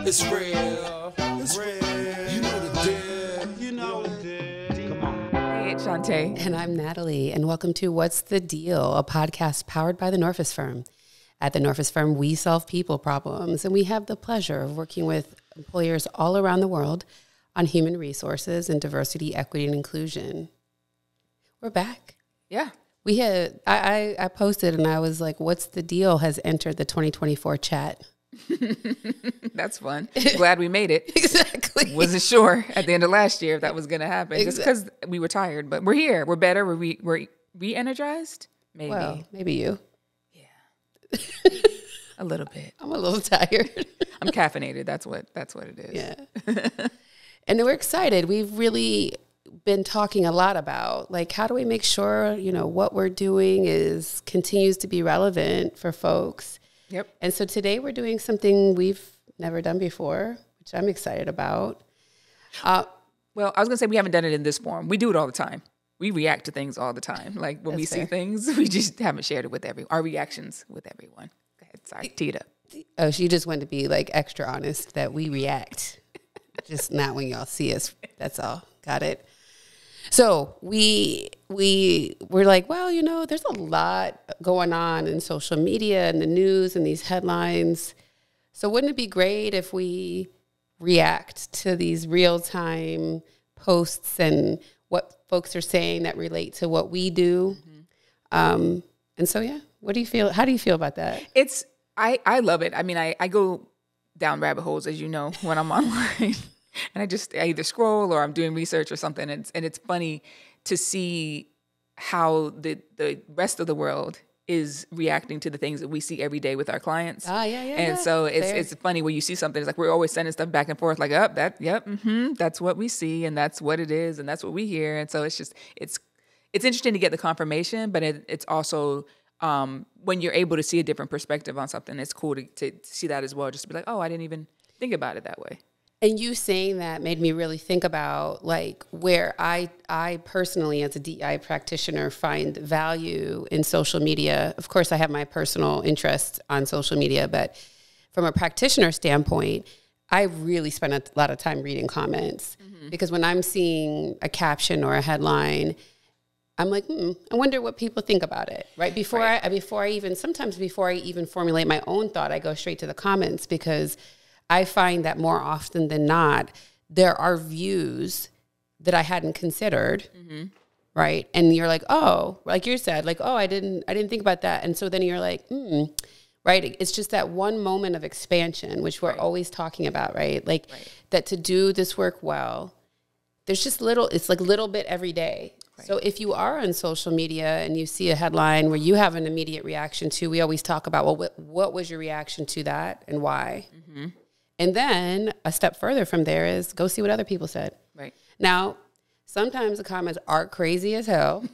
It's real. It's real. You know the deal. You know the deal. Come on. Hey, it's Shantae. And I'm Natalie, and welcome to What's the Deal, a podcast powered by The Norfus Firm. At The Norfus Firm, we solve people problems, and we have the pleasure of working with employers all around the world on human resources and diversity, equity, and inclusion. We're back. Yeah. We had I posted, and I was like, "What's the deal?" has entered the 2024 chat. That's fun. Glad we made it. Exactly. Wasn't sure at the end of last year if that was going to happen. Just because we were tired, but we're here. We're better. We're re-energized. Maybe. Well, maybe you. Yeah. A little bit. I'm a little tired. I'm caffeinated. That's what it is. Yeah. And we're excited. We've really been talking a lot about, like, how do we make sure, what we're doing continues to be relevant for folks. Yep. And so today we're doing something we've never done before, which I'm excited about. Well, I was going to say we haven't done it in this form. We do it all the time. We react to things all the time. Like when we see things, we just haven't shared it with our reactions with everyone. Go ahead. Sorry. Tee it up. Oh, she just wanted to be like extra honest that we react. Just not when y'all see us. That's all. Got it. So we're like, well, there's a lot going on in social media and the news and these headlines. So wouldn't it be great if we react to these real-time posts and what folks are saying that relate to what we do? Mm-hmm. And so, yeah, what do you feel? How do you feel about that? I love it. I mean, I go down rabbit holes, as you know, when I'm online. And I either scroll or I'm doing research or something. And it's funny to see how the rest of the world is reacting to the things that we see every day with our clients. And so it's funny when you see something, it's like we're always sending stuff back and forth, like, that's what we see and that's what it is and that's what we hear. And so it's interesting to get the confirmation, but it's also when you're able to see a different perspective on something, it's cool to see that as well. Just to be like, oh, I didn't even think about it that way. And you saying that made me really think about, like, where I personally, as a DEI practitioner, find value in social media. Of course, I have my personal interest on social media, but from a practitioner standpoint, I really spend a lot of time reading comments. Mm-hmm. Because when I'm seeing a caption or a headline, I'm like, I wonder what people think about it, right? Before I even formulate my own thought, I go straight to the comments, because I find that more often than not, there are views that I hadn't considered, mm-hmm. right? And you're like, oh, like you said, like, oh, I didn't think about that. And so then you're like, right? It's just that one moment of expansion, which we're always talking about, right? Like that to do this work well, there's just it's like little bit every day. Right. So if you are on social media and you see a headline where you have an immediate reaction to, we always talk about, well, what was your reaction to that and why? Mm-hmm. And then a step further from there is go see what other people said. Right. Now, sometimes the comments are crazy as hell,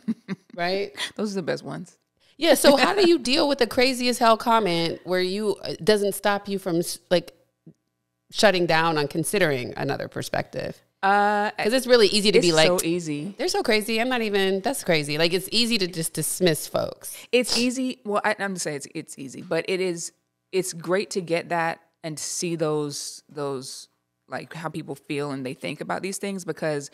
right? Those are the best ones. Yeah. So how do you deal with the crazy as hell comment where it doesn't stop you from like shutting down on considering another perspective? Because it's really easy to be like, so easy. They're so crazy. That's crazy. Like, it's easy to just dismiss folks. It's easy. Well, I'm going to say it's easy, but it's great to get that and see those like how people feel and they think about these things, because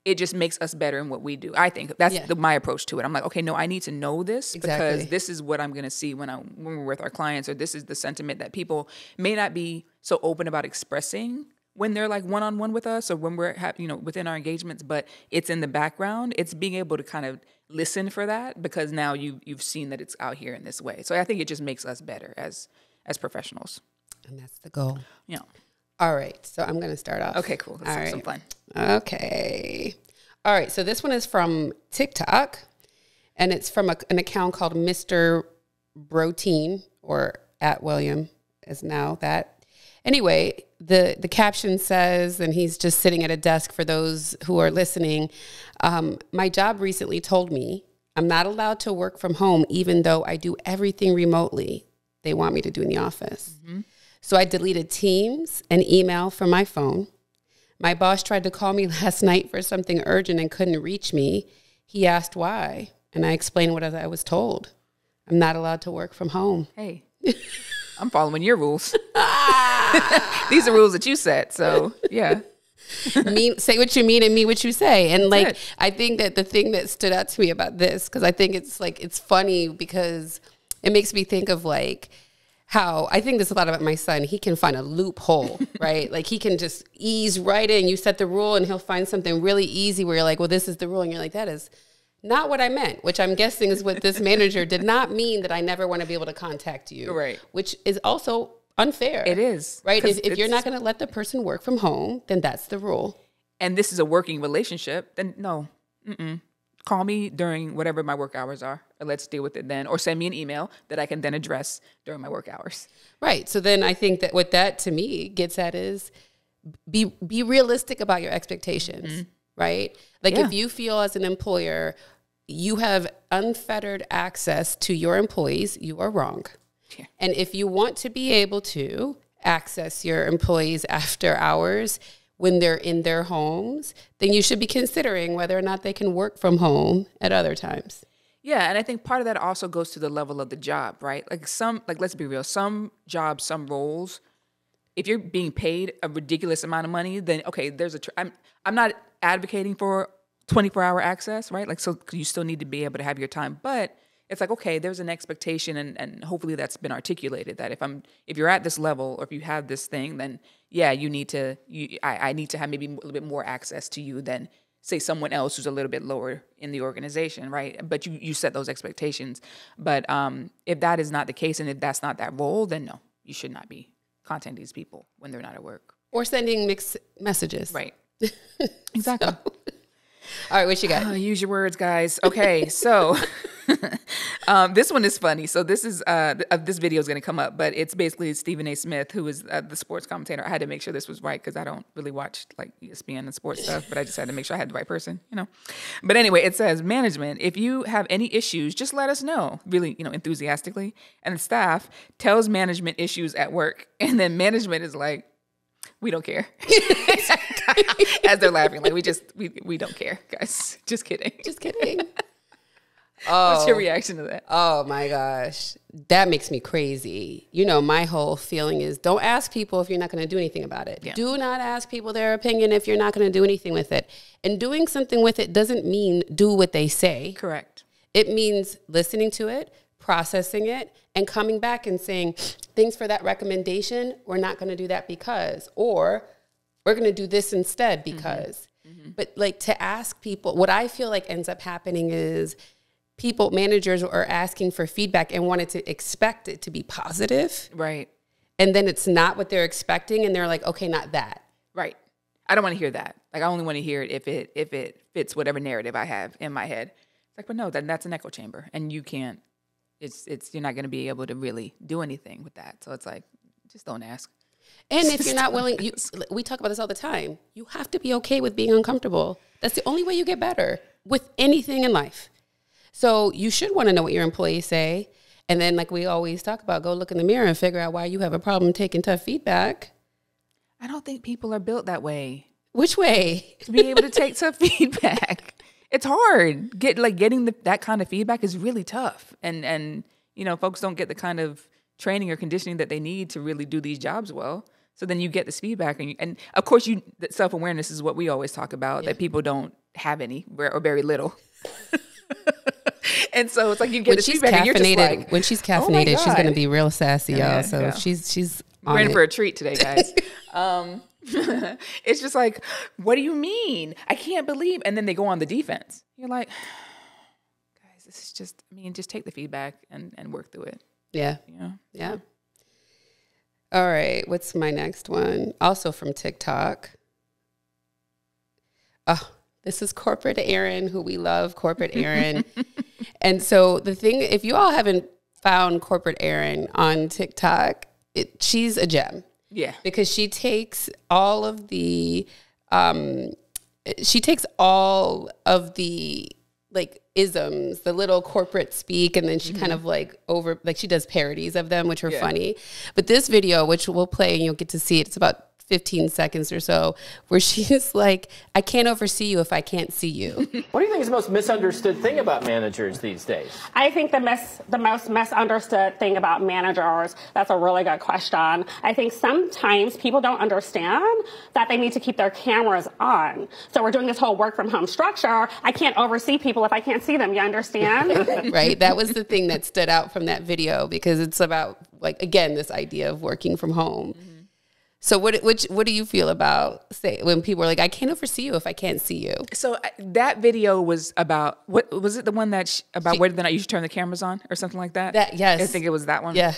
it just makes us better in what we do. I think that's my approach to it. I'm like, okay, no, I need to know this because this is what I'm going to see when we're with our clients, or this is the sentiment that people may not be so open about expressing when they're like one-on-one with us, or when we're within our engagements, but it's in the background. It's being able to kind of listen for that, because now you've seen that it's out here in this way. So I think it just makes us better as professionals. And that's the goal. Yeah. All right. So I'm going to start off. Okay, cool. Let's have some fun. Okay. All right. So this one is from TikTok, and it's from an account called Mr. Broteen, or @William is now that. Anyway, the caption says, and he's just sitting at a desk for those who are listening, my job recently told me I'm not allowed to work from home even though I do everything remotely they want me to do in the office. Mm-hmm. So I deleted Teams and email from my phone. My boss tried to call me last night for something urgent and couldn't reach me. He asked why, and I explained what I was told. I'm not allowed to work from home. Hey, I'm following your rules. These are rules that you set. So yeah. Say what you mean and mean what you say. And like, it. I think that the thing that stood out to me about this, because I think it's like, it's funny because it makes me think of like how I think this a lot about my son. He can find a loophole, right? Like he can just ease right in. You set the rule and he'll find something really easy where you're like, well, this is the rule. And you're like, that is not what I meant, which I'm guessing is what this manager did not mean, that I never want to be able to contact you. Right. Which is also unfair. It is. Right? If you're not going to let the person work from home, then that's the rule. And this is a working relationship, then no. Call me during whatever my work hours are, and let's deal with it then. Or send me an email that I can then address during my work hours. Right. So then I think that what that to me gets at is be realistic about your expectations, right? Like if you feel as an employer, you have unfettered access to your employees, you are wrong. Yeah. And if you want to be able to access your employees after hours when they're in their homes, then you should be considering whether or not they can work from home at other times. Yeah, and I think part of that also goes to the level of the job, right? Like let's be real, some jobs, some roles, if you're being paid a ridiculous amount of money, then okay, I'm not advocating for 24-hour access, right? Like, so you still need to be able to have your time, but it's like, okay, there's an expectation, and hopefully that's been articulated, that if you're at this level, or if you have this thing, then yeah, I need to have maybe a little bit more access to you than, say, someone else who's a little bit lower in the organization, right? But you set those expectations. But if that is not the case, and if that's not that role, then no, you should not be contacting these people when they're not at work. Or sending mixed messages. Right. Exactly. All right, what you got? Use your words, guys. Okay, so this one is funny. So this video is going to come up, but it's basically Stephen A. Smith, who is the sports commentator. I had to make sure this was right because I don't really watch like ESPN and sports stuff, but I just had to make sure I had the right person, But anyway, it says, management, if you have any issues, just let us know, really, enthusiastically. And the staff tells management issues at work. And then management is like, we don't care. As they're laughing, like we don't care, guys. Just kidding. Just kidding. What's your reaction to that? Oh my gosh. That makes me crazy. My whole feeling is don't ask people if you're not going to do anything about it. Yeah. Do not ask people their opinion if you're not going to do anything with it. And doing something with it doesn't mean do what they say. Correct. It means listening to it, processing it, and coming back and saying, thanks for that recommendation. We're not going to do that because, or we're going to do this instead because. But like to ask people, what I feel like ends up happening is managers are asking for feedback and wanted to expect it to be positive. Right. And then it's not what they're expecting. And they're like, okay, not that. Right. I don't want to hear that. Like, I only want to hear it if it fits whatever narrative I have in my head. It's like, but no, that's an echo chamber, and you can't. You're not going to be able to really do anything with that. So it's like, just don't ask. And if you're not willing, we talk about this all the time. You have to be okay with being uncomfortable. That's the only way you get better with anything in life. So you should want to know what your employees say. And then, like we always talk about, go look in the mirror and figure out why you have a problem taking tough feedback. I don't think people are built that way. Which way? To be able to take tough feedback. It's hard. Getting that kind of feedback is really tough. And folks don't get the kind of training or conditioning that they need to really do these jobs well. So then you get this feedback. And of course, self-awareness is what we always talk about, that people don't have any or very little. And so it's like you get this feedback and you're just like, when she's caffeinated, she's going to be real sassy, y'all. So yeah. she's we're in for a treat today, guys. It's just like, what do you mean? I can't believe. And then they go on the defense. You're like, guys, this is just take the feedback and work through it. Yeah. Yeah. All right. What's my next one? Also from TikTok. Oh, this is Corporate Erin, who we love, Corporate Erin. And so the thing, if you all haven't found Corporate Erin on TikTok, she's a gem. Yeah. Because she takes all of the, like isms, the little corporate speak, and then she kind of she does parodies of them, which are funny. But this video, which we'll play and you'll get to see it, it's about 15 seconds or so, where she's like, I can't oversee you if I can't see you. What do you think is the most misunderstood thing about managers these days? I think the most misunderstood thing about managers, that's a really good question. I think sometimes people don't understand that they need to keep their cameras on. So we're doing this whole work from home structure. I can't oversee people if I can't see them. You understand? Right. That was the thing that stood out from that video, because it's about, like, again, this idea of working from home. Mm-hmm. So what do you feel about, say, when people are like, I can't oversee you if I can't see you? So that video was about, what was it, the one that about whether or not you should turn the cameras on or something like that? Yes. I think it was that one. Yeah.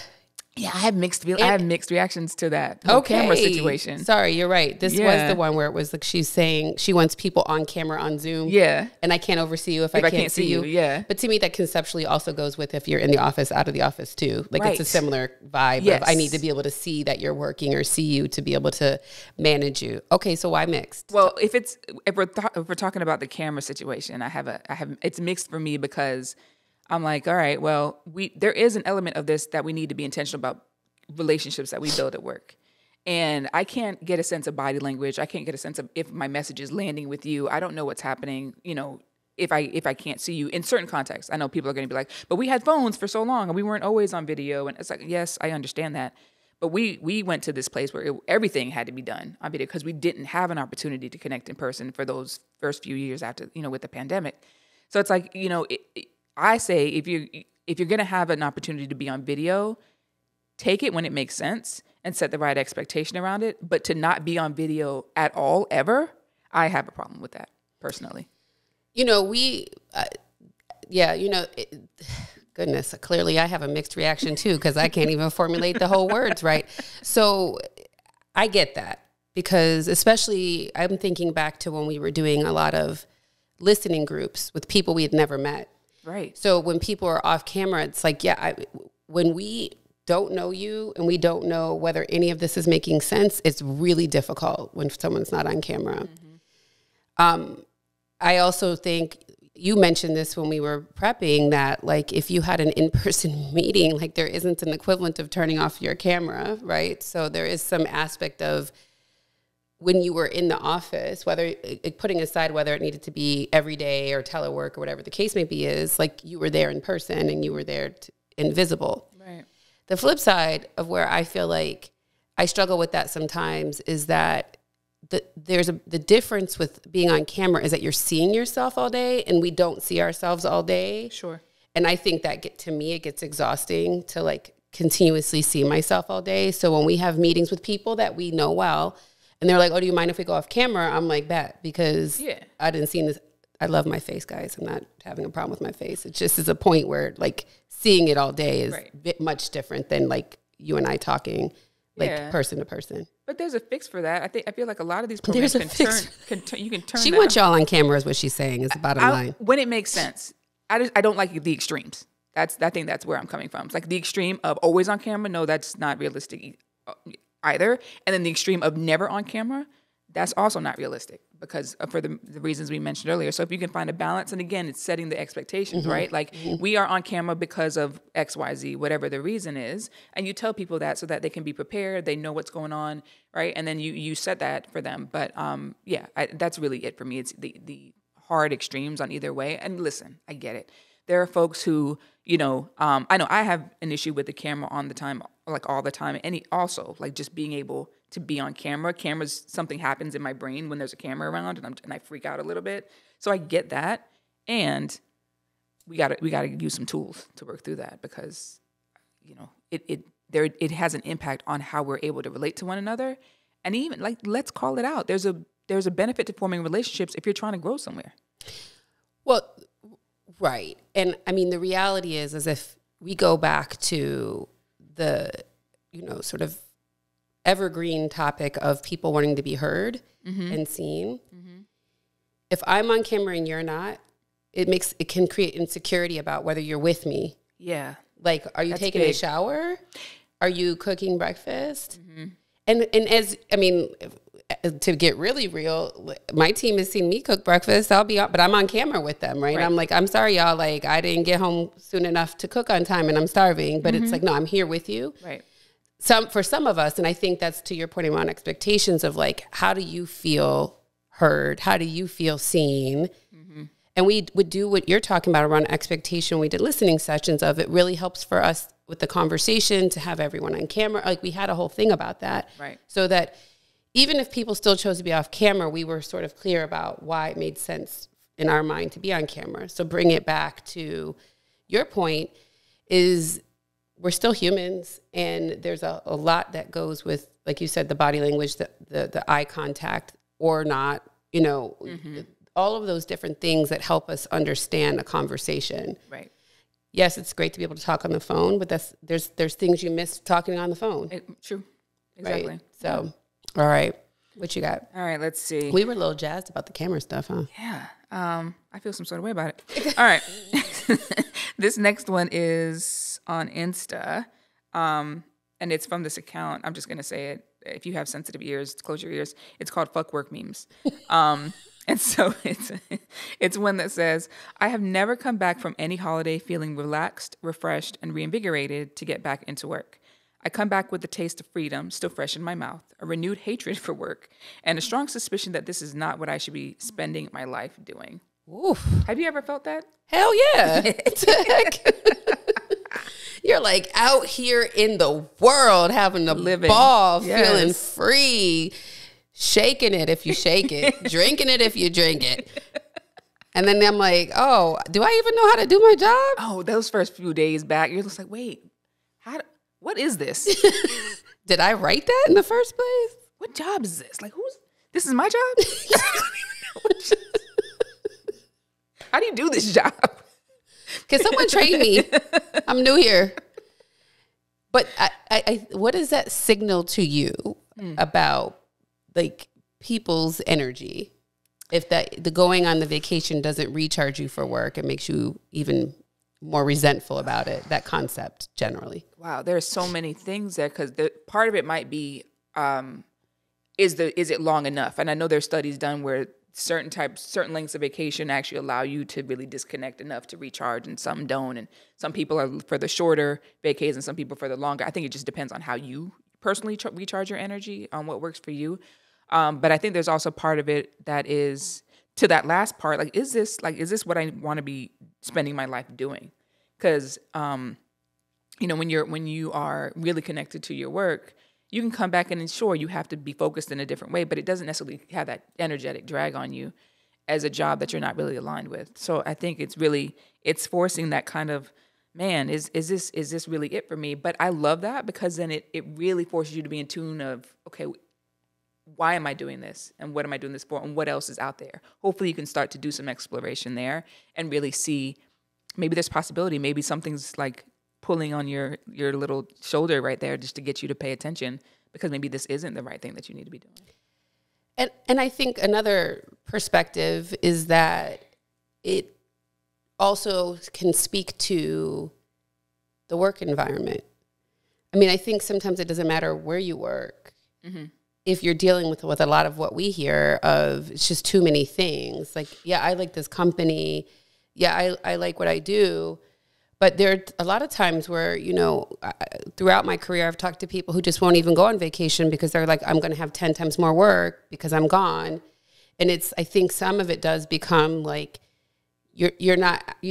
Yeah, I have mixed reactions to that whole camera situation. Sorry, you're right. This was the one where it was like she's saying she wants people on camera on Zoom. Yeah. And I can't oversee you if I can't see you. Yeah. But to me, that conceptually also goes with if you're in the office, out of the office too. Like right. It's a similar vibe of I need to be able to see that you're working or see you to be able to manage you. Okay, so why mixed? Well, if we're talking about the camera situation, it's mixed for me because I'm like, all right, well, there is an element of this that we need to be intentional about relationships that we build at work. And I can't get a sense of body language. I can't get a sense of if my message is landing with you. I don't know what's happening, if I can't see you in certain contexts. I know people are going to be like, but we had phones for so long and we weren't always on video. And it's like, yes, I understand that. But we went to this place where everything had to be done on video because we didn't have an opportunity to connect in person for those first few years after, with the pandemic. So it's like, I say if you're going to have an opportunity to be on video, take it when it makes sense and set the right expectation around it. But to not be on video at all, ever, I have a problem with that personally. Goodness, clearly I have a mixed reaction too, because I can't even formulate the whole words right. So I get that, because especially I'm thinking back to when we were doing a lot of listening groups with people we had never met. Right. So when people are off camera, it's like, when we don't know you and we don't know whether any of this is making sense, it's really difficult when someone's not on camera. Mm-hmm. I also think you mentioned this when we were prepping, that like if you had an in-person meeting, like there isn't an equivalent of turning off your camera, right? So there is some aspect of when you were in the office, whether putting aside whether it needed to be every day or telework or whatever the case may be, is like you were there in person and you were there invisible. Right. The flip side of where I feel like I struggle with that sometimes is that the difference with being on camera is that you're seeing yourself all day and we don't see ourselves all day. Sure. And I think that to me, it gets exhausting to like continuously see myself all day. So when we have meetings with people that we know well, and they're like, oh, do you mind if we go off camera? I'm like, bet, because I didn't see this. I love my face, guys. I'm not having a problem with my face. It just is a point where like seeing it all day is much different than like you and I talking like person to person. But there's a fix for that. I feel like a lot of these programs you can turn. She wants y'all on camera is what she's saying, is the bottom line. When it makes sense. I don't like the extremes. I think that's where I'm coming from. It's like the extreme of always on camera. No, that's not realistic either. And then the extreme of never on camera, that's also not realistic because for the reasons we mentioned earlier. So if you can find a balance, and again, it's setting the expectations, right? Like we are on camera because of X, Y, Z, whatever the reason is. And you tell people that so that they can be prepared. They know what's going on, right? And then you set that for them. But that's really it for me. It's the hard extremes on either way. And listen, I get it. There are folks who, I know I have an issue with the camera on the time, like all the time. And also like just being able to be on camera. Cameras, something happens in my brain when there's a camera around and I freak out a little bit. So I get that. And we gotta use some tools to work through that because, it has an impact on how we're able to relate to one another. And even like, let's call it out. There's a benefit to forming relationships if you're trying to grow somewhere. Well, right. And I mean, the reality is if we go back to the, sort of evergreen topic of people wanting to be heard and seen. Mm-hmm. If I'm on camera and you're not, it can create insecurity about whether you're with me. Yeah. Like, are you taking a shower? Are you cooking breakfast? Mm-hmm. And to get really real, my team has seen me cook breakfast. but I'm on camera with them, right? I'm like, I'm sorry, y'all. Like, I didn't get home soon enough to cook on time, and I'm starving. But it's like, no, I'm here with you. Right. for some of us, and I think that's to your point around expectations of like, how do you feel heard? How do you feel seen? Mm-hmm. And we would do what you're talking about around expectation. We did listening sessions of it. Really helps for us with the conversation to have everyone on camera. Like we had a whole thing about that. Right. So that even if people still chose to be off camera, we were sort of clear about why it made sense in our mind to be on camera. So bring it back to your point is we're still humans, and there's a lot that goes with, like you said, the body language, the eye contact or not, all of those different things that help us understand a conversation. Right. Yes, it's great to be able to talk on the phone, but there's things you miss talking on the phone. True. Exactly. Right? So, all right. What you got? All right, let's see. We were a little jazzed about the camera stuff, huh? Yeah. I feel some sort of way about it. All right. This next one is on Insta. And it's from this account. I'm just going to say it. If you have sensitive ears, close your ears. It's called Fuck Work Memes. And so it's one that says, I have never come back from any holiday feeling relaxed, refreshed, and reinvigorated to get back into work. I come back with the taste of freedom still fresh in my mouth, a renewed hatred for work, and a strong suspicion that this is not what I should be spending my life doing. Oof. Have you ever felt that? Hell yeah. You're like out here in the world having a ball, feeling free, shaking it if you shake it, drinking it if you drink it. And then I'm like, oh, do I even know how to do my job? Oh, those first few days back, you're just like, wait, what is this? Did I write that in the first place? What job is this? Like, this is my job? How do you do this job? Can someone train me? I'm new here. But I what does that signal to you about like people's energy? If the going on the vacation doesn't recharge you for work, it makes you even more resentful about it, that concept generally. Wow, there's so many things there because part of it might be, is it long enough? And I know there's studies done where certain lengths of vacation actually allow you to really disconnect enough to recharge, and some don't. And some people are for the shorter vacays and some people for the longer. I think it just depends on how you personally recharge your energy, on what works for you. But I think there's also part of it that is to that last part. Like, is this what I want to be spending my life doing? Because, when you are really connected to your work, you can come back and ensure you have to be focused in a different way, but it doesn't necessarily have that energetic drag on you as a job that you're not really aligned with. So I think it's forcing that kind of, man, is this really it for me? But I love that because then it really forces you to be in tune of, okay, why am I doing this? And what am I doing this for? And what else is out there? Hopefully you can start to do some exploration there and really see maybe there's possibility. Maybe something's like pulling on your little shoulder right there just to get you to pay attention because maybe this isn't the right thing that you need to be doing. And I think another perspective is that it also can speak to the work environment. I mean, I think sometimes it doesn't matter where you work. Mm-hmm. If you're dealing with a lot of what we hear of, it's just too many things. Like, yeah, I like this company. Yeah, I like what I do. But there are a lot of times where, throughout my career, I've talked to people who just won't even go on vacation because they're like, I'm going to have 10 times more work because I'm gone. And I think some of it does become like, you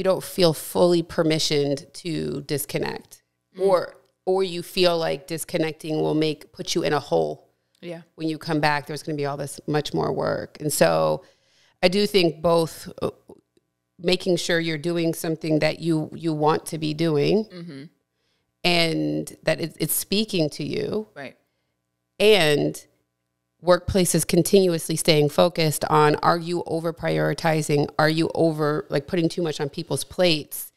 don't feel fully permissioned to disconnect, or you feel like disconnecting will put you in a hole. Yeah. When you come back, there's going to be all this much more work. And so I do think both making sure you're doing something that you want to be doing, mm-hmm. and that it's speaking to you. Right. And workplaces continuously staying focused on, are you over prioritizing? Are you over putting too much on people's plates?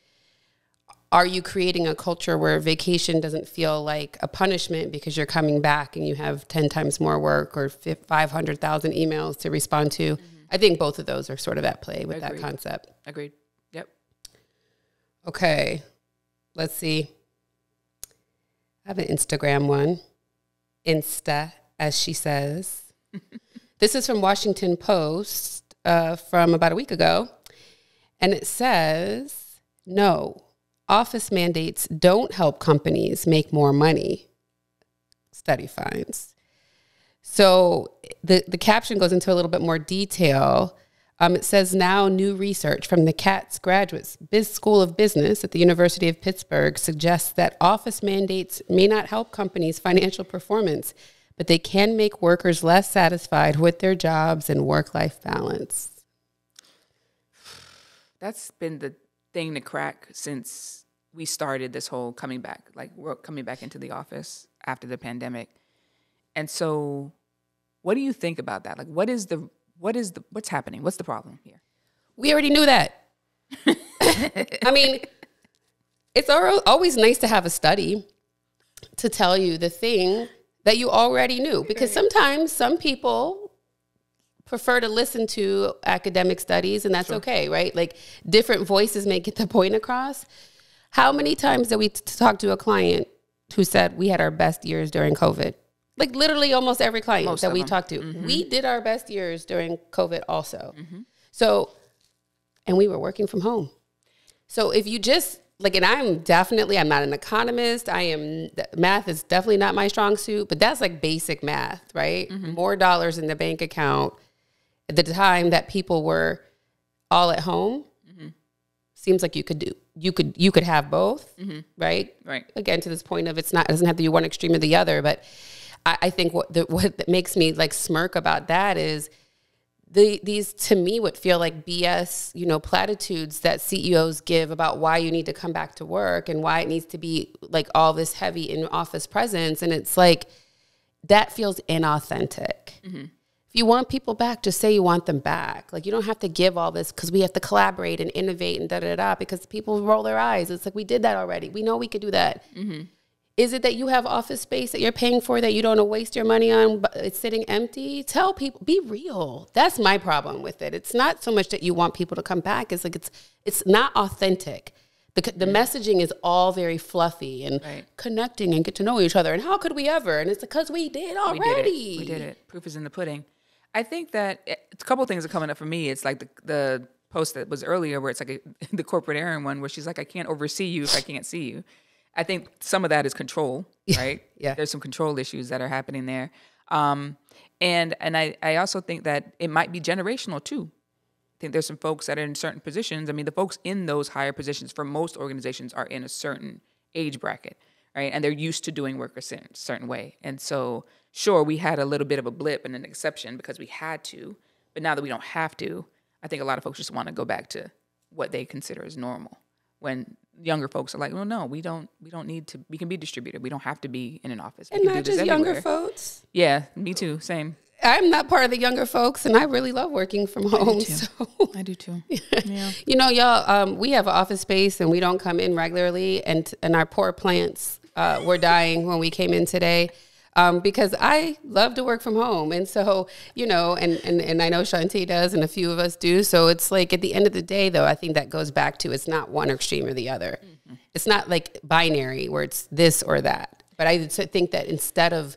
Are you creating a culture where vacation doesn't feel like a punishment because you're coming back and you have 10 times more work or 500,000 emails to respond to? Mm-hmm. I think both of those are sort of at play with that concept. Agreed. Yep. Okay. Let's see. I have an Instagram one. Insta, as she says. This is from Washington Post from about a week ago. And it says, no, office mandates don't help companies make more money. study finds. So the caption goes into a little bit more detail. It says now new research from the Katz Graduate School of Business at the University of Pittsburgh suggests that office mandates may not help companies' financial performance, but they can make workers less satisfied with their jobs and work-life balance. That's been the thing to crack since we started this whole coming back, like we're coming back into the office after the pandemic. And so what do you think about that? Like, what's happening? What's the problem here? We already knew that. I mean, it's always nice to have a study to tell you the thing that you already knew, because sometimes some people prefer to listen to academic studies, and that's okay, right? Like, different voices may get the point across. How many times did we talk to a client who said we had our best years during COVID? Like, literally almost every client that we talked to. Mm-hmm. We did our best years during COVID also. Mm-hmm. So, and we were working from home. So if you just, like, and I'm not an economist. Math is definitely not my strong suit, but that's like basic math, right? Mm-hmm. More dollars in the bank account at the time that people were all at home. Mm-hmm. Seems like you could have both, mm-hmm. right? Right. Again, to this point of it doesn't have to be one extreme or the other, but I think what makes me like smirk about that is these to me would feel like BS, platitudes that CEOs give about why you need to come back to work and why it needs to be like all this heavy in office presence. And it's like, that feels inauthentic. Mm-hmm. If you want people back, just say you want them back. Like, you don't have to give all this because we have to collaborate and innovate and da-da-da, because people roll their eyes. It's like, we did that already. We know we could do that. Mm-hmm. Is it that you have office space that you're paying for that you don't want to waste your money on, but it's sitting empty? Tell people, be real. That's my problem with it. It's not so much that you want people to come back. It's like it's not authentic. The messaging is all very fluffy and connecting and get to know each other. And how could we ever? And it's because we did already. We did it. Proof is in the pudding. I think that a couple of things are coming up for me. It's like the post that was earlier where it's like the corporate Erin one where she's like, I can't oversee you if I can't see you. I think some of that is control, right? Yeah. There's some control issues that are happening there. And I also think that it might be generational too. I think there's some folks that are in certain positions. I mean, the folks in those higher positions for most organizations are in a certain age bracket, right? And they're used to doing work a certain way. And so, sure, we had a little bit of a blip and an exception because we had to. But now that we don't have to, I think a lot of folks just want to go back to what they consider as normal. When younger folks are like, well, no, we don't need to, we can be distributed. We don't have to be in an office. And not just younger folks. Yeah, me too. Same. I'm not part of the younger folks, and I really love working from home. I do too. Yeah. Y'all, we have an office space, and we don't come in regularly, and our poor plants were dying when we came in today. Because I love to work from home. And so, and I know Shantae does and a few of us do. So it's like at the end of the day, though, I think that goes back to it's not one extreme or the other. Mm-hmm. It's not like binary where it's this or that. But I think that instead of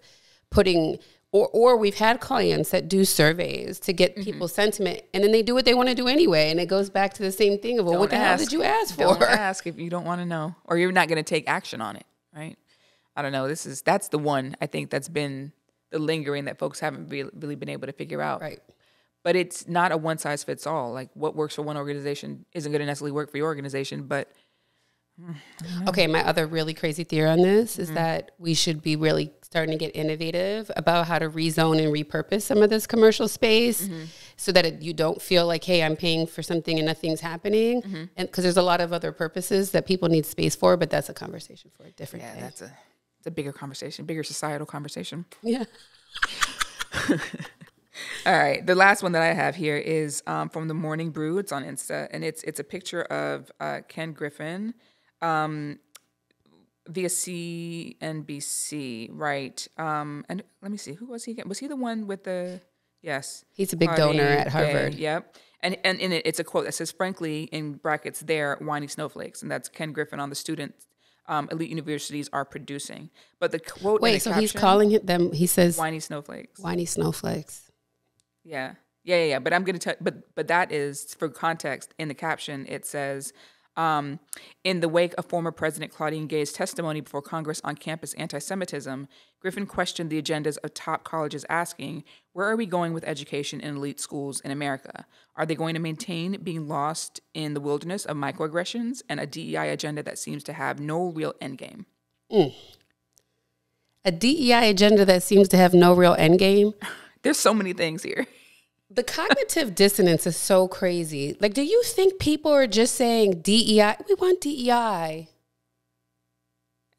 putting, or we've had clients that do surveys to get people's sentiment, and then they do what they want to do anyway. And it goes back to the same thing of, well, what the hell did you ask for? Don't ask if you don't want to know, or you're not going to take action on it, right? I don't know. That's the one I think that's been the lingering that folks haven't really been able to figure out. Right. But it's not a one size fits all. Like what works for one organization isn't going to necessarily work for your organization. But okay, my other really crazy theory on this is that we should be really starting to get innovative about how to rezone and repurpose some of this commercial space so that you don't feel like, hey, I'm paying for something and nothing's happening. And because there's a lot of other purposes that people need space for, but that's a conversation for a different day. It's a bigger conversation, bigger societal conversation. Yeah. All right. The last one that I have here is from the Morning Brew. It's on Insta, and it's a picture of Ken Griffin via CNBC, right? And let me see, who was he again? Was he the one with the, yes. He's a big donor at Harvard. Yep. And in it, it's a quote that says, frankly, in brackets there, whiny snowflakes. And that's Ken Griffin on the students elite universities are producing. But the quote in the caption, he's calling them, he says, whiny snowflakes. Whiny snowflakes. Yeah. But I'm going to tell, but that is for context. In the caption, it says, In the wake of former President Claudine Gay's testimony before Congress on campus anti-Semitism, Griffin questioned the agendas of top colleges, asking, where are we going with education in elite schools in America? Are they going to maintain being lost in the wilderness of microaggressions and a DEI agenda that seems to have no real endgame? A DEI agenda that seems to have no real endgame? There's so many things here. The cognitive dissonance is so crazy. Like, do you think people are just saying DEI? We want DEI.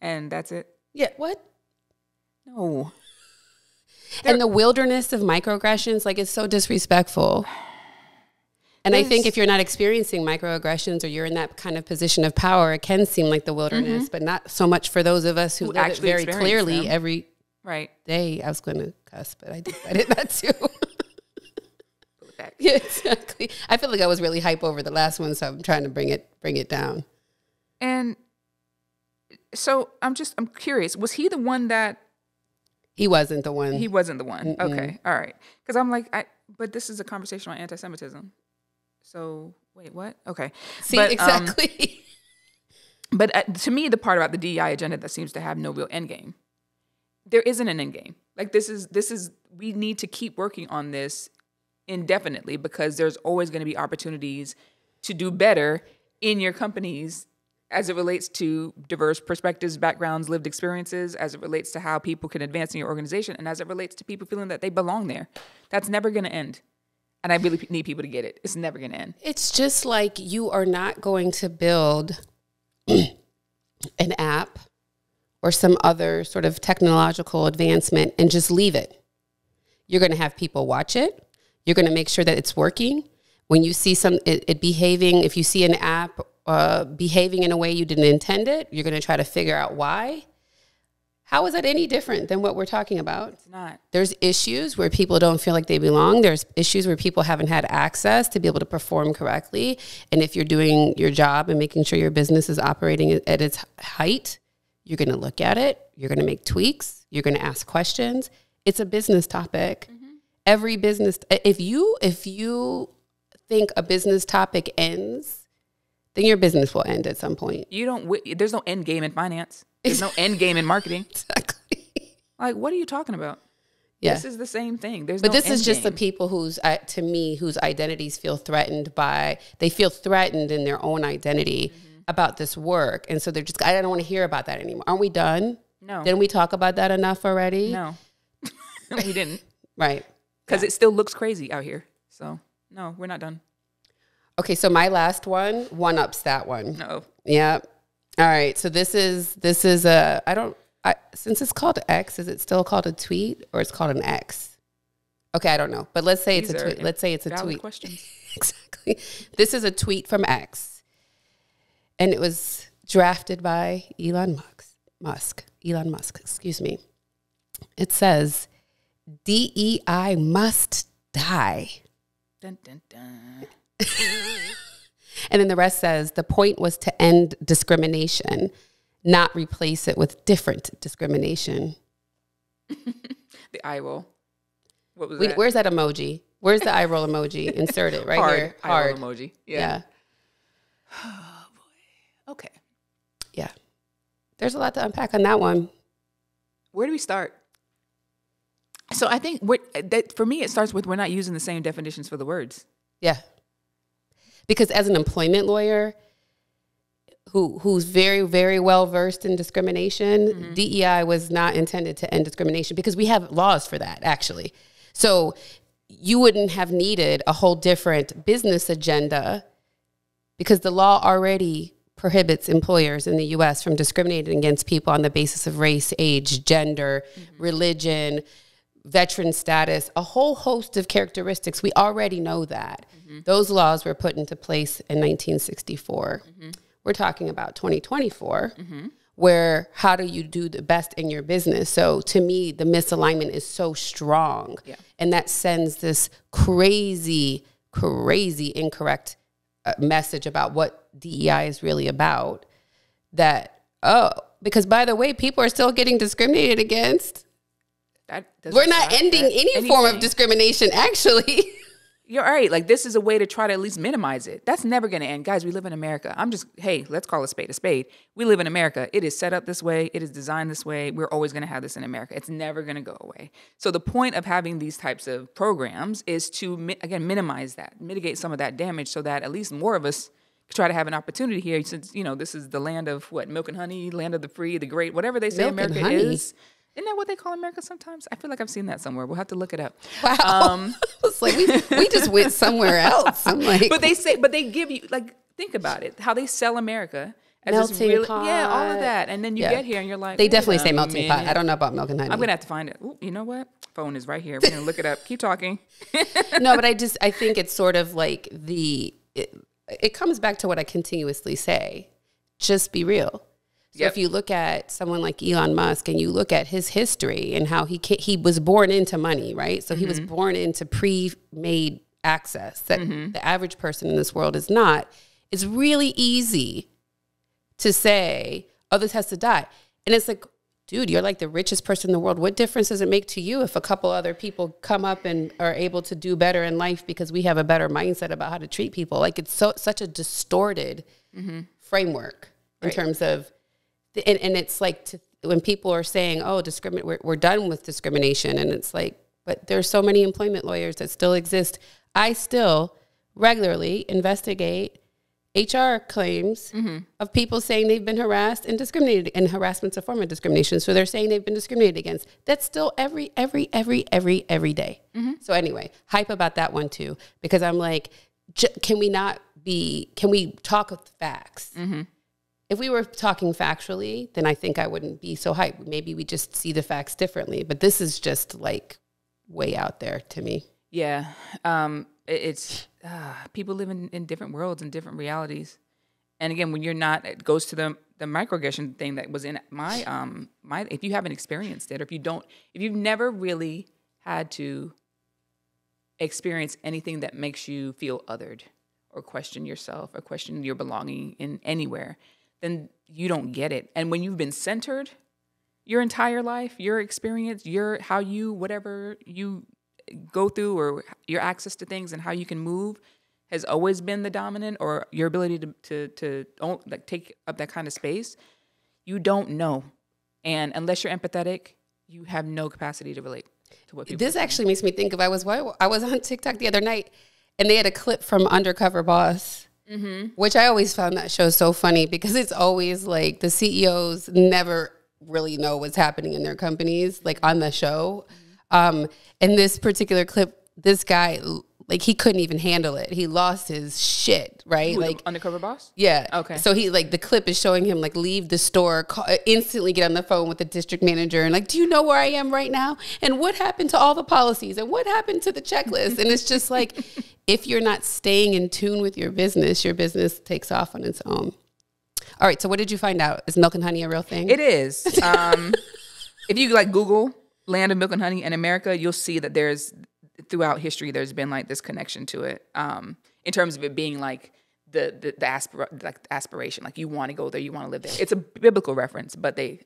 And that's it? Yeah, what? No. And the wilderness of microaggressions, like, it's so disrespectful. And I think if you're not experiencing microaggressions or you're in that kind of position of power, it can seem like the wilderness, but not so much for those of us who live it very clearly every day. I was going to cuss, but I decided not to. Yeah, exactly. I feel like I was really hype over the last one, so I'm trying to bring it down. And so I'm curious, was he the one that... He wasn't the one. He wasn't the one. Mm-mm. Okay, all right. Because I'm like, but this is a conversation on anti-Semitism. So, wait, what? Okay. See, exactly. But to me, the part about the DEI agenda that seems to have no real end game, there isn't an end game. Like, this is we need to keep working on this indefinitely because there's always going to be opportunities to do better in your companies as it relates to diverse perspectives, backgrounds, lived experiences, as it relates to how people can advance in your organization, and as it relates to people feeling that they belong there. That's never going to end. And I really need people to get it. It's never going to end. It's just like you are not going to build an app or some other sort of technological advancement and just leave it. You're going to have people watch it. You're going to make sure that it's working. When you see it behaving, if you see an app behaving in a way you didn't intend it, you're going to try to figure out why. How is that any different than what we're talking about? It's not. There's issues where people don't feel like they belong. There's issues where people haven't had access to be able to perform correctly. And if you're doing your job and making sure your business is operating at its height, you're going to look at it. You're going to make tweaks. You're going to ask questions. It's a business topic. Mm-hmm. Every business, if you think a business topic ends, then your business will end at some point. There's no end game in finance. There's no end game in marketing. Exactly. Like, what are you talking about? Yeah. This is the same thing. But this is just the people whose identities feel threatened they feel threatened in their own identity about this work. And so they're just, I don't want to hear about that anymore. Aren't we done? No. Didn't we talk about that enough already? No. We didn't. Right. Because it still looks crazy out here. So, no, we're not done. Okay, so my last one-ups that one. No. Yeah. All right, so this is since it's called X, is it still called a tweet or it's called an X? Okay, I don't know. But let's say it's a tweet. Let's say it's a tweet. Questions. Exactly. This is a tweet from X. And it was drafted by Elon Musk, excuse me. It says, DEI must die. Dun, dun, dun. And then the rest says, the point was to end discrimination, not replace it with different discrimination. The eye roll. What was that? Where's that emoji? Where's the eye roll emoji? Insert it right here. Hard. Eye roll emoji. Yeah. Oh, boy. Okay. Yeah. There's a lot to unpack on that one. Where do we start? So I think for me, it starts with we're not using the same definitions for the words. Yeah. Because as an employment lawyer who's very, very well versed in discrimination, DEI was not intended to end discrimination because we have laws for that, actually. So you wouldn't have needed a whole different business agenda because the law already prohibits employers in the U.S. from discriminating against people on the basis of race, age, gender, religion, veteran status, a whole host of characteristics. We already know that. Those laws were put into place in 1964. We're talking about 2024, where how do you do the best in your business? So to me, the misalignment is so strong. Yeah. And that sends this crazy incorrect message about what DEI is really about. Because by the way, people are still getting discriminated against. We're not ending any form of discrimination, actually. you're right. Like, this is a way to try to at least minimize it. That's never going to end. Guys, we live in America. Hey, let's call a spade a spade. We live in America. It is set up this way. It is designed this way. We're always going to have this in America. It's never going to go away. So the point of having these types of programs is to, again, minimize that, mitigate some of that damage so that at least more of us try to have an opportunity here, since, this is the land of milk and honey, land of the free, the great, whatever they say Milk America and honey. is. Isn't that what they call America sometimes? I feel like I've seen that somewhere. We'll have to look it up. Wow. It's like we just went somewhere else. I'm like, but they give you, like, think about it, how they sell America as this melting pot. Yeah, all of that. And then you get here and you're like, they definitely say wait a melting pot. minute. I don't know about milk and honey. I'm going to have to find it. Ooh, you know what? Phone is right here. We're going to look it up. Keep talking. No, but I think it's sort of like it comes back to what I continuously say. Just be real. So if you look at someone like Elon Musk and you look at his history and how he was born into money, right? So he was born into pre-made access that the average person in this world is not. It's really easy to say, oh, this has to die. And it's like, dude, you're like the richest person in the world. What difference does it make to you if a couple other people come up and are able to do better in life because we have a better mindset about how to treat people? Like, it's such a distorted framework in terms of, and it's like when people are saying, oh, we're done with discrimination. And it's like, but there's so many employment lawyers that still exist. I still regularly investigate HR claims of people saying they've been harassed and discriminated, and harassment's a form of discrimination. So they're saying they've been discriminated against. That's still every day. So anyway, hype about that one too, because I'm like, can we talk with facts? If we were talking factually, then I think I wouldn't be so hyped. Maybe we just see the facts differently, but this is just like way out there to me. Yeah. It's people live in different worlds and different realities. And again, when you're not, it goes to the microaggression thing that was in my if you haven't experienced it, or if you've never really had to experience anything that makes you feel othered or question yourself or question your belonging in anywhere, then you don't get it. And when you've been centered your entire life, your experience, whatever you go through, or your access to things and how you can move has always been the dominant, or your ability to take up that kind of space, you don't know. And unless you're empathetic, you have no capacity to relate to what people This are actually makes me think of, I was on TikTok the other night and they had a clip from Undercover Boss, which I always found that show so funny because it's always like the CEOs never really know what's happening in their companies, like on the show. And this particular clip, this guy, like, he couldn't even handle it. He lost his shit, right? Who, like, the Undercover Boss? Yeah. Okay. So he, like, the clip is showing him, like, leave the store, instantly get on the phone with the district manager and, like, do you know where I am right now? And what happened to all the policies? And what happened to the checklist? And it's just like, if you're not staying in tune with your business takes off on its own. All right. So what did you find out? Is milk and honey a real thing? It is. If you, like, Google land of milk and honey in America, you'll see that throughout history, there's been like this connection to it, in terms of it being like the aspiration, like you want to go there, you want to live there. It's a biblical reference, but they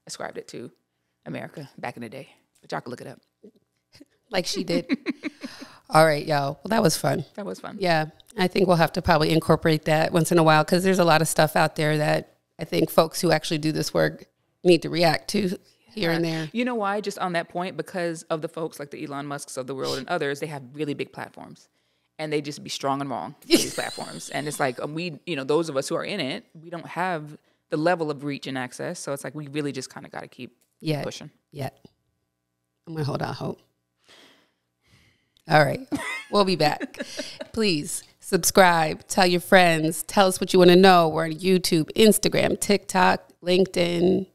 ascribed it to America back in the day. But y'all can look it up. Like she did. All right, y'all. Well, that was fun. That was fun. Yeah, I think we'll have to probably incorporate that once in a while because there's a lot of stuff out there that I think folks who actually do this work need to react to. Here and there. You know why? Just on that point, because of the folks like the Elon Musks of the world and others, they have really big platforms, and they just be strong and wrong for these platforms. And it's like those of us who are in it, we don't have the level of reach and access. So it's like we really just kind of got to keep pushing. Yeah, I'm gonna hold out hope. All right, we'll be back. Please subscribe, tell your friends, tell us what you want to know. We're on YouTube, Instagram, TikTok, LinkedIn.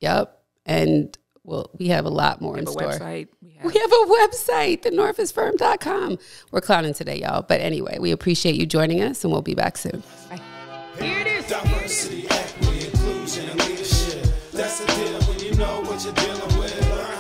Yep. And we have a lot more in store. Website. We have a website, thenorfusfirm.com. We're clowning today, y'all. But anyway, we appreciate you joining us, and we'll be back soon. Bye. Here it is. Diversity, equity, inclusion, and leadership. That's the deal when you know what you're dealing with.